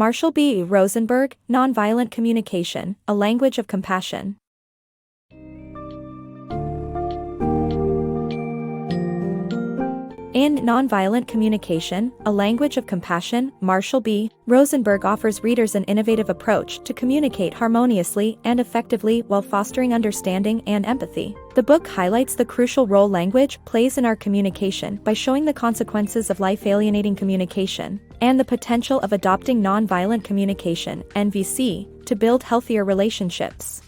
MarshallBRosenberg, Nonviolent Communication, A Language of Compassion. In Nonviolent Communication, A Language of Compassion, MarshallBRosenberg offers readers an innovative approach to communicate harmoniously and effectively while fostering understanding and empathy. The book highlights the crucial role language plays in our communication by showing the consequences of life-alienating communication and the potential of adopting nonviolent communication (NVC) to build healthier relationships.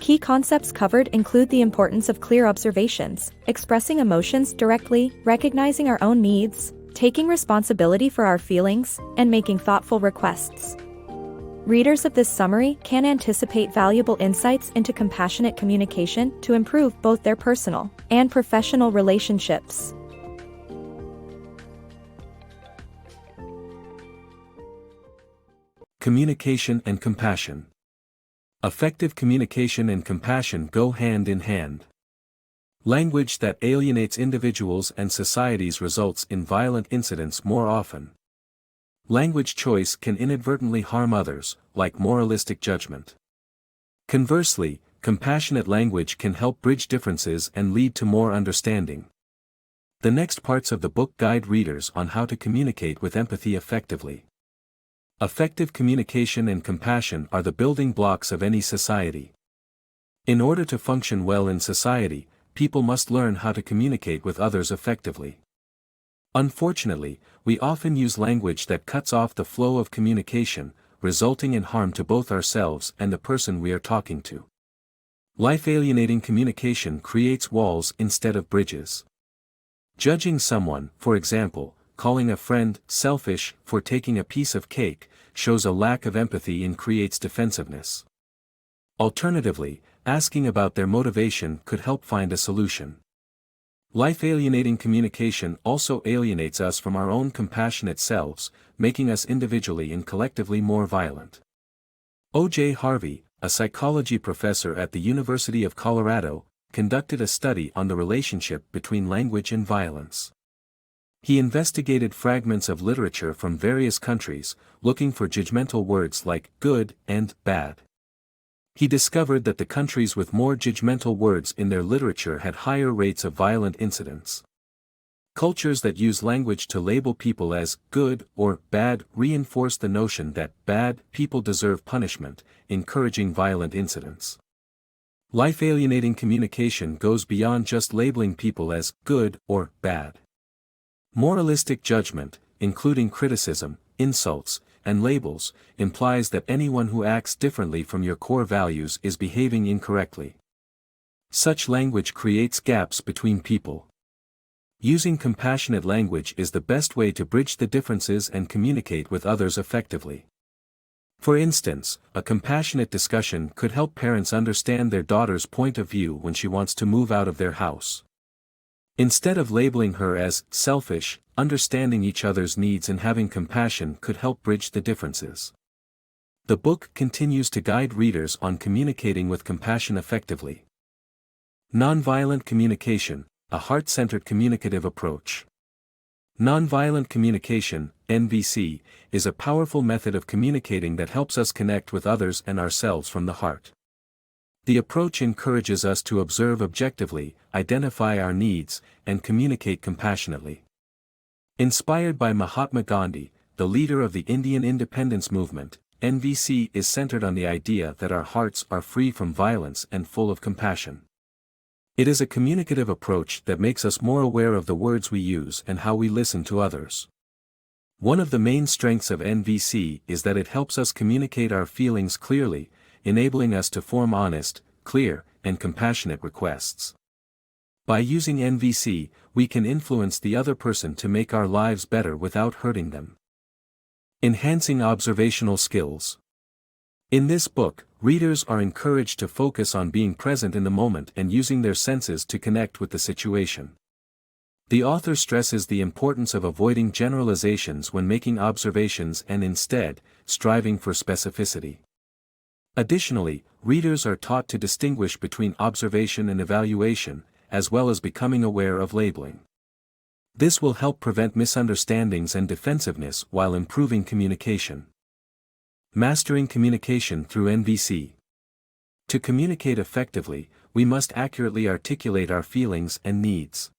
Key concepts covered include the importance of clear observations, expressing emotions directly, recognizing our own needs, taking responsibility for our feelings, and making thoughtful requests. Readers of this summary can anticipate valuable insights into compassionate communication to improve both their personal and professional relationships. Communication and compassion. Effective communication and compassion go hand in hand. Language that alienates individuals and societies results in violent incidents more often. Language choice can inadvertently harm others, like moralistic judgment. Conversely, compassionate language can help bridge differences and lead to more understanding. The next parts of the book guide readers on how to communicate with empathy effectively. Effective communication and compassion are the building blocks of any society. In order to function well in society, people must learn how to communicate with others effectively. Unfortunately, we often use language that cuts off the flow of communication, resulting in harm to both ourselves and the person we are talking to. Life-alienating communication creates walls instead of bridges. Judging someone, for example, calling a friend selfish for taking a piece of cake, shows a lack of empathy and creates defensiveness. Alternatively, asking about their motivation could help find a solution. Life-alienating communication also alienates us from our own compassionate selves, making us individually and collectively more violent. O.J. Harvey, a psychology professor at the University of Colorado, conducted a study on the relationship between language and violence. He investigated fragments of literature from various countries, looking for judgmental words like good and bad. He discovered that the countries with more judgmental words in their literature had higher rates of violent incidents. Cultures that use language to label people as good or bad reinforce the notion that bad people deserve punishment, encouraging violent incidents. Life-alienating communication goes beyond just labeling people as good or bad. Moralistic judgment, including criticism, insults, and labels, implies that anyone who acts differently from your core values is behaving incorrectly. Such language creates gaps between people. Using compassionate language is the best way to bridge the differences and communicate with others effectively. For instance, a compassionate discussion could help parents understand their daughter's point of view when she wants to move out of their house. Instead of labeling her as selfish, understanding each other's needs and having compassion could help bridge the differences. The book continues to guide readers on communicating with compassion effectively. Nonviolent communication, a heart-centered communicative approach. Nonviolent communication, NVC, is a powerful method of communicating that helps us connect with others and ourselves from the heart. The approach encourages us to observe objectively, identify our needs, and communicate compassionately. Inspired by Mahatma Gandhi, the leader of the Indian independence movement, NVC is centered on the idea that our hearts are free from violence and full of compassion. It is a communicative approach that makes us more aware of the words we use and how we listen to others. One of the main strengths of NVC is that it helps us communicate our feelings clearly, enabling us to form honest, clear, and compassionate requests. By using NVC, we can influence the other person to make our lives better without hurting them. Enhancing observational skills. In this book, readers are encouraged to focus on being present in the moment and using their senses to connect with the situation. The author stresses the importance of avoiding generalizations when making observations and instead, striving for specificity. Additionally, readers are taught to distinguish between observation and evaluation, as well as becoming aware of labeling. This will help prevent misunderstandings and defensiveness while improving communication. Mastering communication through NVC. To communicate effectively, we must accurately articulate our feelings and needs.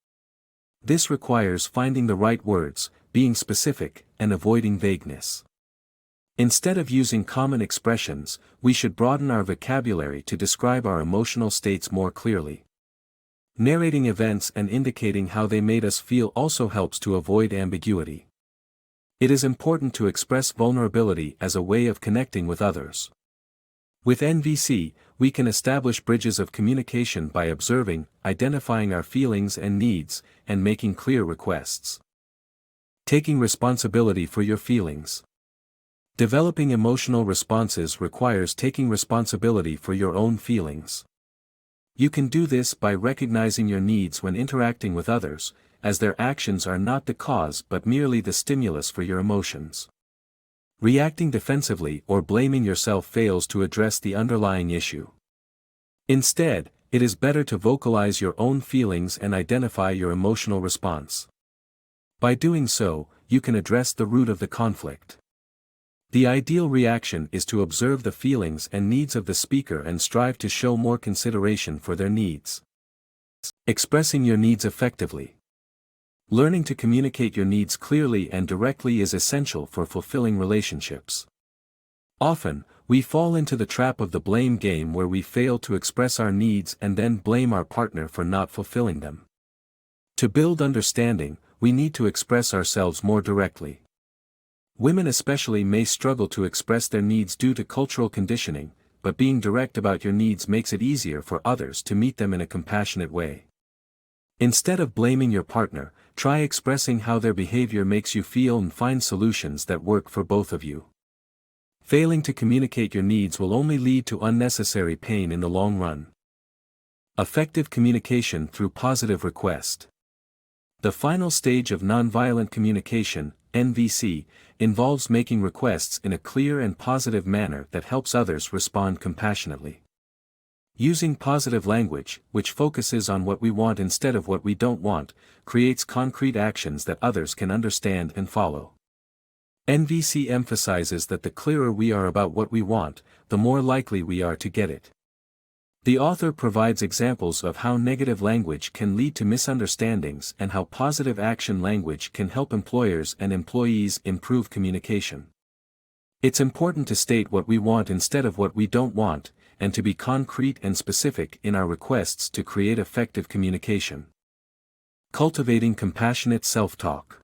This requires finding the right words, being specific, and avoiding vagueness. Instead of using common expressions, we should broaden our vocabulary to describe our emotional states more clearly. Narrating events and indicating how they made us feel also helps to avoid ambiguity. It is important to express vulnerability as a way of connecting with others. With NVC, we can establish bridges of communication by observing, identifying our feelings and needs, and making clear requests. Taking responsibility for your feelings. Developing emotional responses requires taking responsibility for your own feelings. You can do this by recognizing your needs when interacting with others, as their actions are not the cause but merely the stimulus for your emotions. Reacting defensively or blaming yourself fails to address the underlying issue. Instead, it is better to vocalize your own feelings and identify your emotional response. By doing so, you can address the root of the conflict. The ideal reaction is to observe the feelings and needs of the speaker and strive to show more consideration for their needs. Expressing your needs effectively. Learning to communicate your needs clearly and directly is essential for fulfilling relationships. Often, we fall into the trap of the blame game where we fail to express our needs and then blame our partner for not fulfilling them. To build understanding, we need to express ourselves more directly. Women especially may struggle to express their needs due to cultural conditioning, but being direct about your needs makes it easier for others to meet them in a compassionate way. Instead of blaming your partner, try expressing how their behavior makes you feel and find solutions that work for both of you. Failing to communicate your needs will only lead to unnecessary pain in the long run. Effective communication through positive request. The final stage of nonviolent communication, NVC, involves making requests in a clear and positive manner that helps others respond compassionately. Using positive language, which focuses on what we want instead of what we don't want, creates concrete actions that others can understand and follow. NVC emphasizes that the clearer we are about what we want, the more likely we are to get it. The author provides examples of how negative language can lead to misunderstandings and how positive action language can help employers and employees improve communication. It's important to state what we want instead of what we don't want, and to be concrete and specific in our requests to create effective communication. Cultivating compassionate self-talk.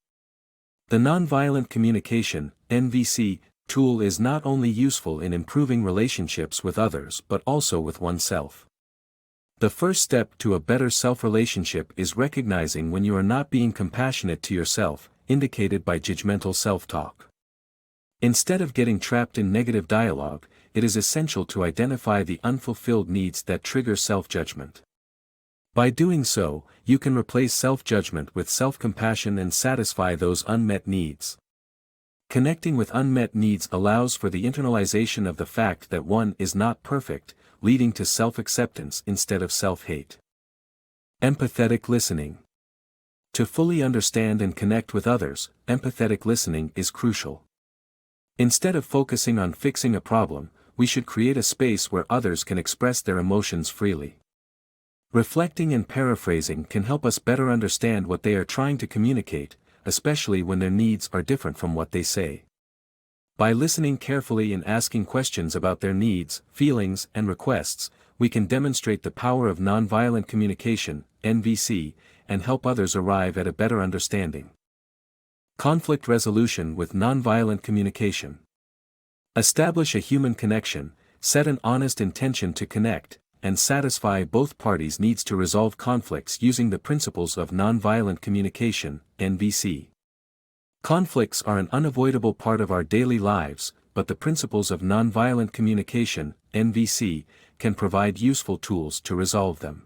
The Nonviolent Communication, NVC, tool is not only useful in improving relationships with others but also with oneself. The first step to a better self-relationship is recognizing when you are not being compassionate to yourself, indicated by judgmental self-talk. Instead of getting trapped in negative dialogue, it is essential to identify the unfulfilled needs that trigger self-judgment. By doing so, you can replace self-judgment with self-compassion and satisfy those unmet needs. Connecting with unmet needs allows for the internalization of the fact that one is not perfect, leading to self-acceptance instead of self-hate. Empathetic listening. To fully understand and connect with others, empathetic listening is crucial. Instead of focusing on fixing a problem, we should create a space where others can express their emotions freely. Reflecting and paraphrasing can help us better understand what they are trying to communicate, especially when their needs are different from what they say. By listening carefully and asking questions about their needs, feelings, and requests, we can demonstrate the power of nonviolent communication, NVC, and help others arrive at a better understanding. Conflict resolution with nonviolent communication. Establish a human connection, set an honest intention to connect, and satisfy both parties' needs to resolve conflicts using the principles of nonviolent communication, NVC. Conflicts are an unavoidable part of our daily lives, but the principles of nonviolent communication, NVC, can provide useful tools to resolve them.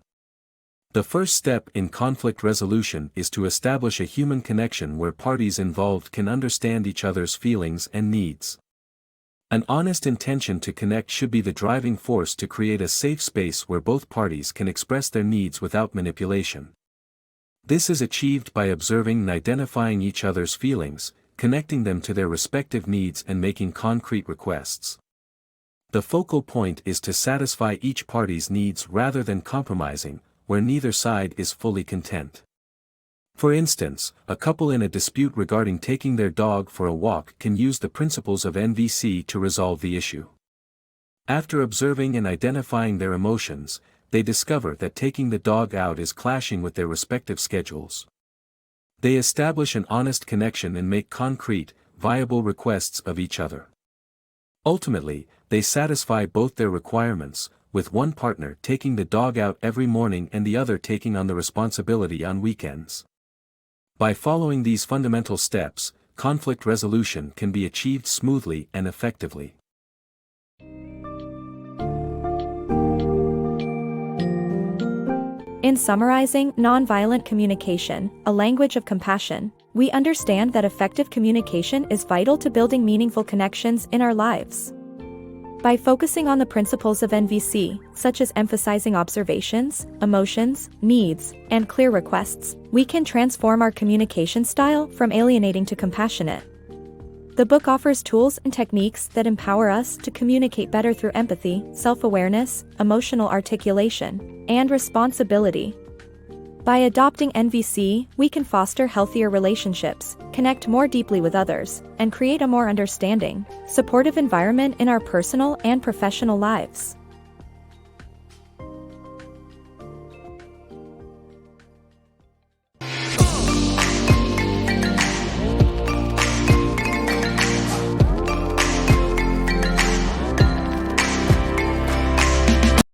The first step in conflict resolution is to establish a human connection where parties involved can understand each other's feelings and needs. An honest intention to connect should be the driving force to create a safe space where both parties can express their needs without manipulation. This is achieved by observing and identifying each other's feelings, connecting them to their respective needs and making concrete requests. The focal point is to satisfy each party's needs rather than compromising, where neither side is fully content. For instance, a couple in a dispute regarding taking their dog for a walk can use the principles of NVC to resolve the issue. After observing and identifying their emotions, they discover that taking the dog out is clashing with their respective schedules. They establish an honest connection and make concrete, viable requests of each other. Ultimately, they satisfy both their requirements, with one partner taking the dog out every morning and the other taking on the responsibility on weekends. By following these fundamental steps, conflict resolution can be achieved smoothly and effectively. In summarizing Nonviolent Communication, a language of compassion, we understand that effective communication is vital to building meaningful connections in our lives. By focusing on the principles of NVC, such as emphasizing observations, emotions, needs, and clear requests, we can transform our communication style from alienating to compassionate. The book offers tools and techniques that empower us to communicate better through empathy, self-awareness, emotional articulation, and responsibility. By adopting NVC, we can foster healthier relationships, connect more deeply with others, and create a more understanding, supportive environment in our personal and professional lives.